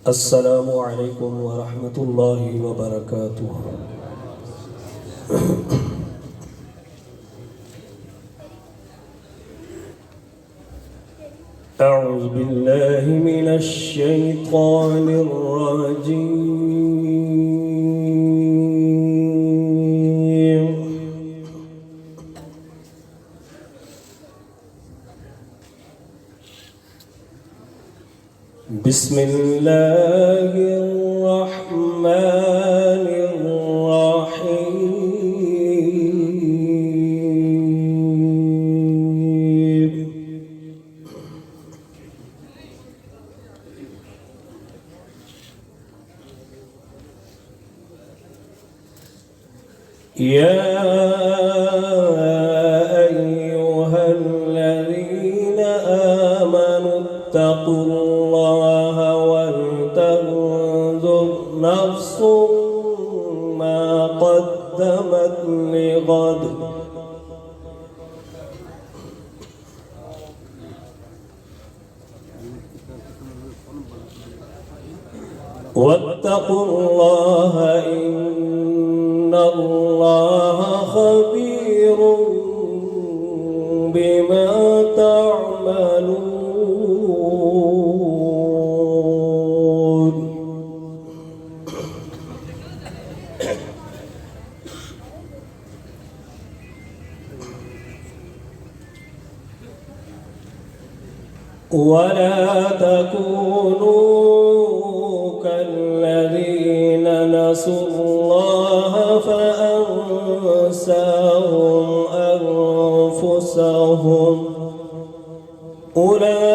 السلام عليكم ورحمة الله وبركاته. أعوذ بالله من الشيطان الرجيم. بسم الله الرحمن الرحيم. يا أيها الذين آمنوا اتقوا الله ولتنظر نفس ما قدمت لغد واتقوا الله إن الله خبير بما تعملون. ولا تكونوا كالذين نسوا الله فأنساهم أنفسهم أولئك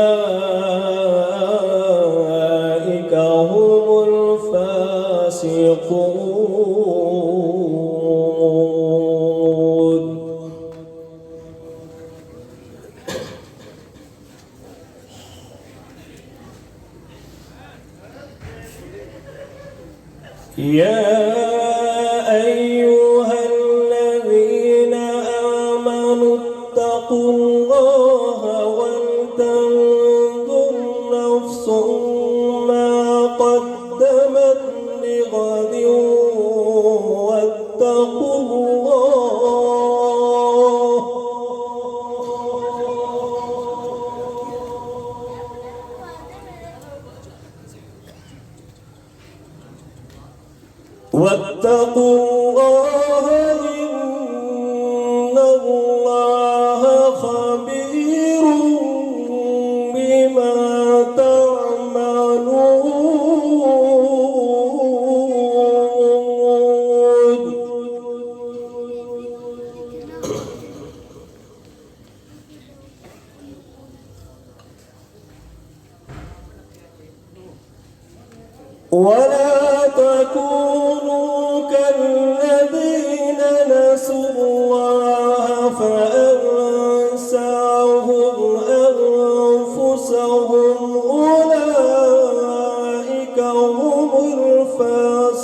هم الفاسقون. يا أيها الذين آمنوا اتقوا الله ولتنظر نفس ما قدمت لغد واتقوا الله إن الله خبير بما تعملون. ولا تكونوا كالذين نسوا الله فأنساهم أنفسهم أولئك هم الفاسقون.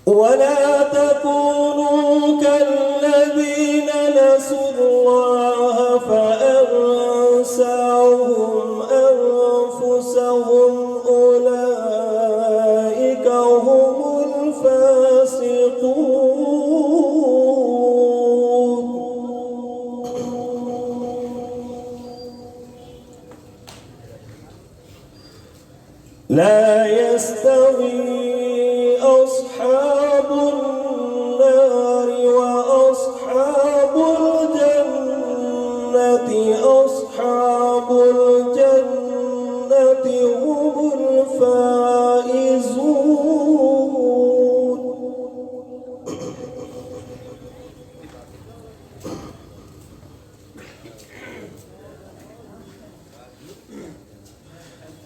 ولا تكونوا كالذين نسوا الله فأنساهم أنفسهم أولئك هم الفاسقون. لا يستوي أصحاب النار وأصحاب الجنة أصحاب الجنة هم الفائزون.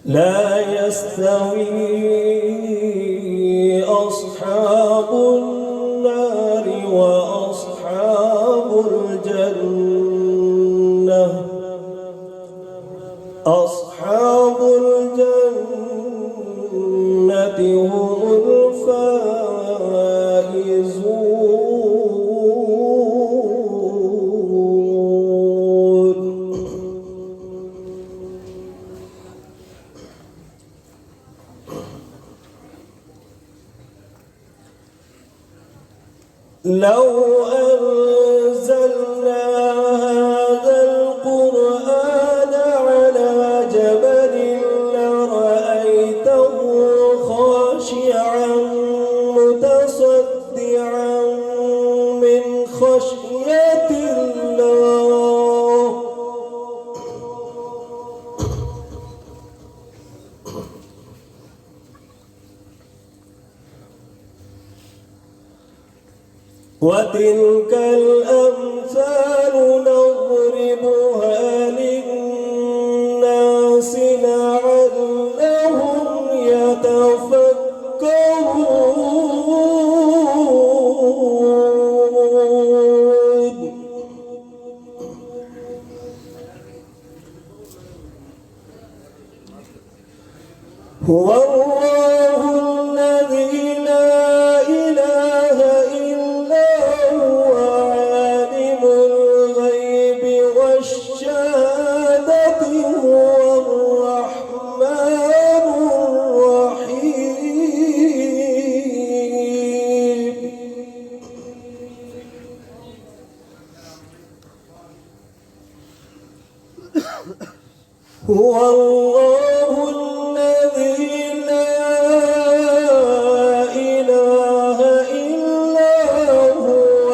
لا يستوي أصحاب النار وأصحاب الجنة أصحاب الجنة هم لو أنزلنا هذا القرآن على جبل لرأيته خاشعا متصدعا من خشية الله. وتلك الأمثال نضربها للناس لعلهم يتفكرون. هو الله الذي لا إله إلا هو عالم الغيب والشهادة هو الرحمن الرحيم. هو الله الذي لا إله إلا هو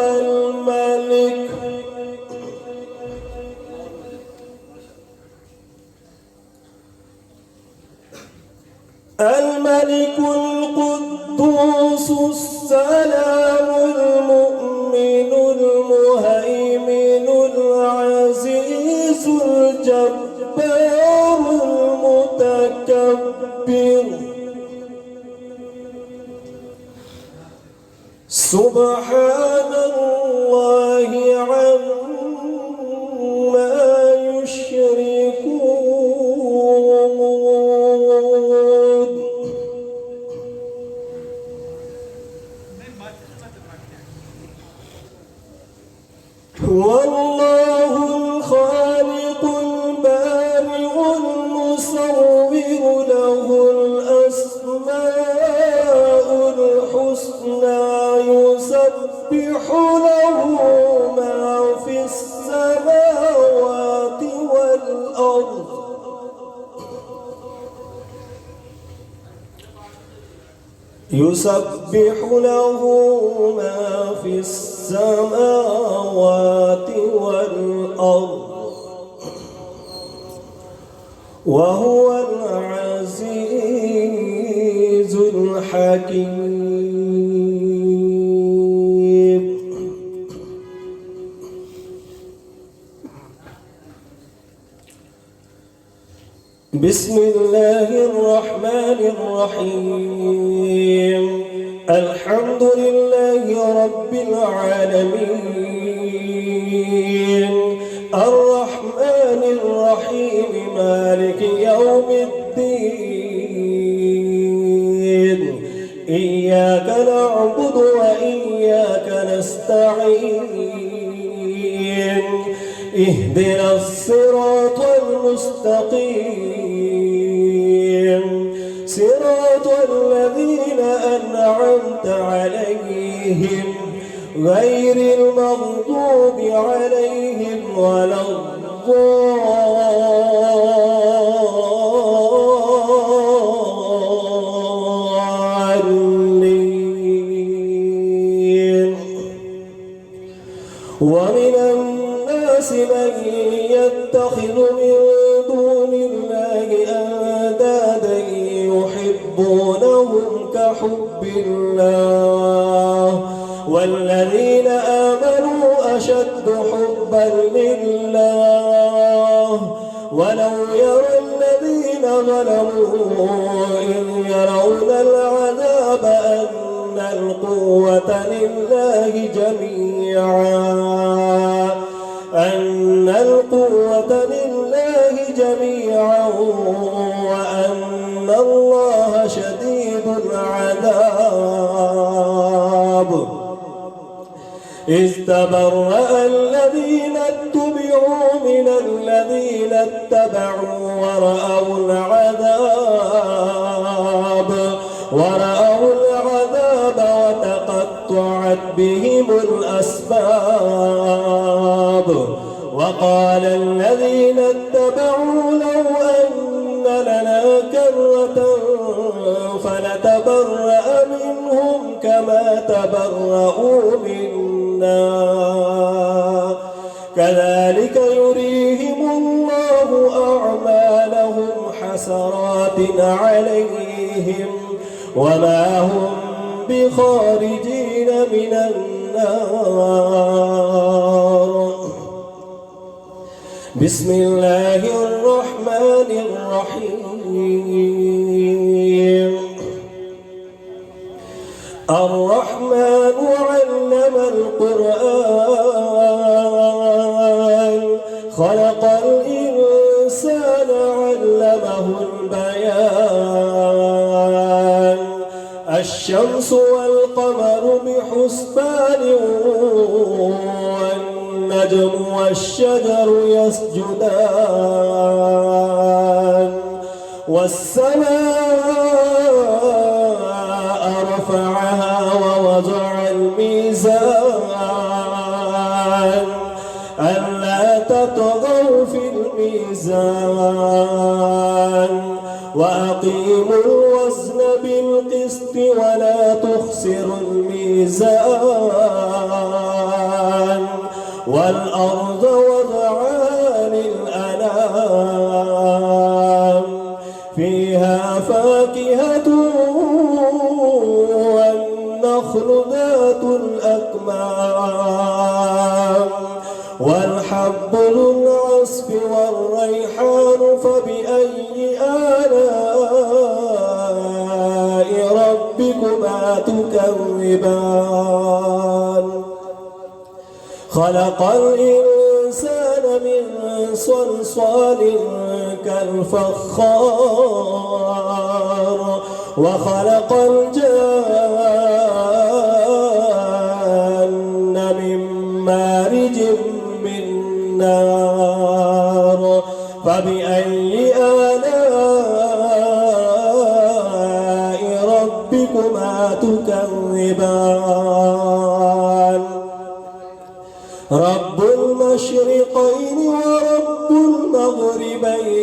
الملك القدوس السلام المؤمن المهيمن العزيز الجبار المتكبر. سبحان الله عما يشركون. هو الله الخالق البارئ المصور له الأسماء الحسنى يسبح له ما في السماوات والأرض يسبح له ما في السماوات والأرض وهو العزيز الحكيم. بسم الله الرحمن الرحيم. الحمد لله رب العالمين الرحمن الرحيم مالك يوم الدين. إياك نعبد وإياك نستعين. اهدنا الصراط المستقيم صراط الذين أنعمت عليهم غير المغضوب عليهم ولا الضالين. ومن الناس من يتخذ من دون الله أندادا يحبونهم كحب الله والذين آمنوا أشد حبا لله ولو يرى الذين ظلموا إذ يرون العذاب أن القوة لله جميعا وأن الله شديد العذاب. إذ تبرأ الذين اتبعوا من الذين اتبعوا ورأوا العذاب وتقطعت بهم وقال الذين اتبعوا لو أن لنا كرة فنتبرأ منهم كما تبرؤوا منا كذلك يريهم الله أعمالهم حسرات عليهم وما هم بخارجين من النار. بسم الله الرحمن الرحيم. الرحمن علم القرآن خلق الإنسان علمه البيان الشمس والقمر بحسبان والنجم والشجر يسجدان والسماء رفعها ووضع الميزان ألا تطغوا في الميزان وأقيموا الوزن بالقسط ولا تخسروا الميزان والأرض وضعها للأنام فيها فاكهة والنخل ذات الأكمام والحب ذو العصف والريحان فبأي آلاء ربكما تكذبان خلق الإنسان من صلصال كالفخار وخلق الجان من مارج من نار فبأي آلاء ربكما تكذبان رب المشرقين ورب المغربين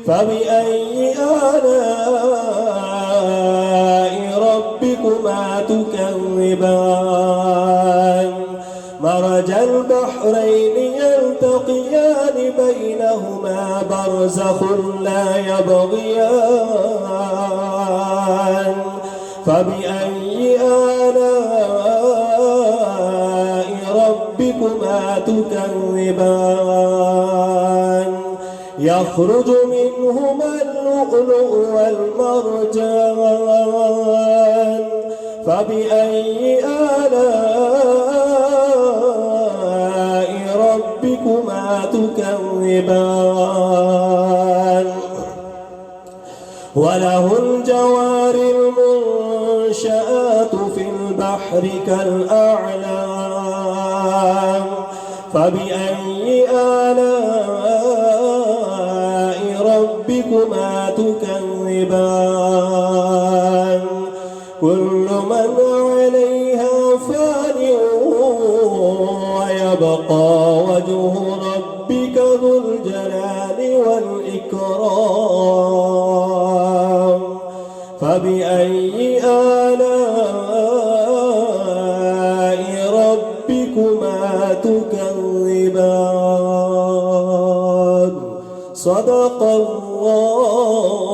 فبأي آلاء ربكما تكذبان مرج البحرين يلتقيان بينهما برزخ لا يبغيان فبأي آلاء ربكما تكذبان يخرج منهما اللؤلؤ والمرجان فبأي آلاء ربكما تكذبان وله الجوار المنشآت في البحر كالأعلام فبأي آلاء ربكما تكذبان كل من عليها فان ويبقى وجه ربك ذو الجلال والإكرام فبأي آلاء ربكما تكذبان صدق الله